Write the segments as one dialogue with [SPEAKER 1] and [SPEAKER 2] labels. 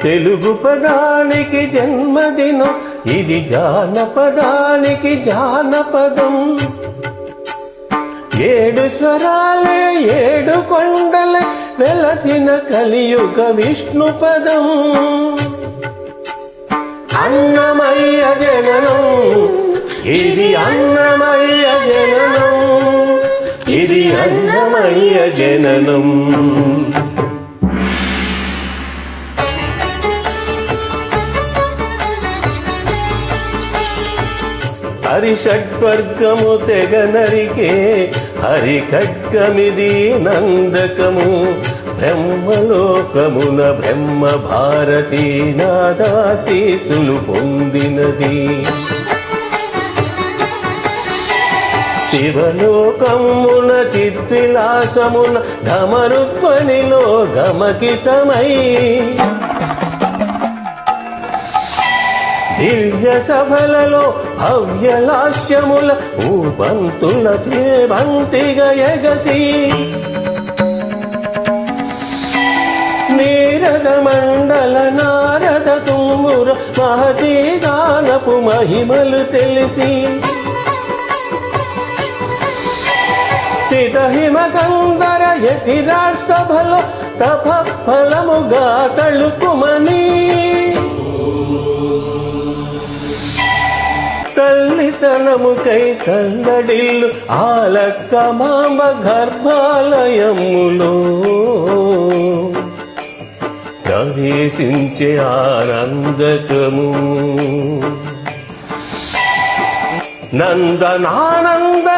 [SPEAKER 1] తెలుగు పదానికి జన్మదినం, ఇది జానపదానికి జానపదం. 7 స్వరాలే 7 కొండలే వెలసిన కలియుగ విష్ణు పదం. అన్నమయ్య జననం, ఇది అన్నమయ్య జననం, ఇది అన్నమయ్య జననం. హరిషడ్వర్గము తెగ నరికే హరి ఖడ్గమిది నందకము. బ్రహ్మలోకమున బ్రహ్మ భారతీ నాదాశీసులు పొందినది. శివలోకమున చిద్విలాసమున ఘమరుధ్వనిలో గమకితమై దివ్య సభలలో భవ్యలాస్యముల ఊపంతుల చేబంతిగా ఎగసి నీరద మండల నారద తుమ్ముర మహతీ గానపు మహిమలు తెలిసి సిదహిమ గంధర యతిరాజ్ సభలో తప ఫలముగా తళుకుమని తల్లితనముకై తల్లడిల్లు ఆలక్క మాంబ గర్భాలయములో ప్రవేశించే ఆనందకము. నందనానందకారకము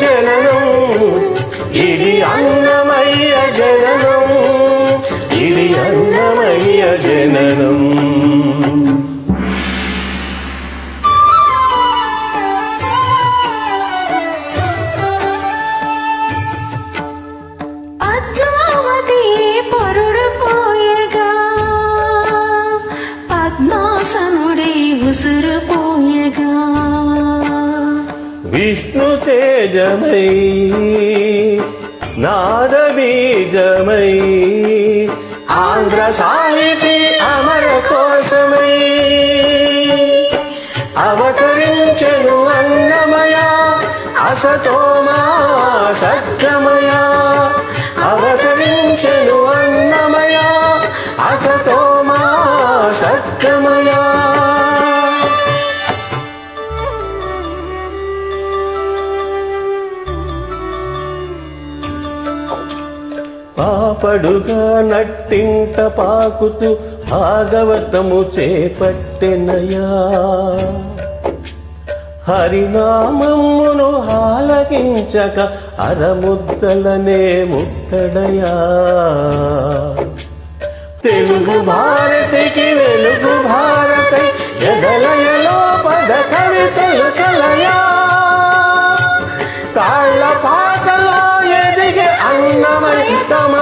[SPEAKER 1] జననం, ఇది అన్నమయ్య జననం, ఇది అన్నమయ్య జననం. విష్ణు తేజమై నాద బీజమై ఆంధ్ర సాహితీ అమర కోసమై అవతరించెను అన్నమయ అసతోమా సద్గమయ. అవతరించెను అన్నమయ అసతోమా సద్గమయ. పాపడుగా నట్టింట పాకుతూ భాగవతము చేపట్టెనయా. హరినామమును ఆలకించక అరముద్దలనే ముత్తడయా. తెలుగు భారతికి వెలుగు భారతై ఎదలయలో పద కవితలు కలయా. తాళ్ళ పాటలో ఎదిగే అన్నమై తమ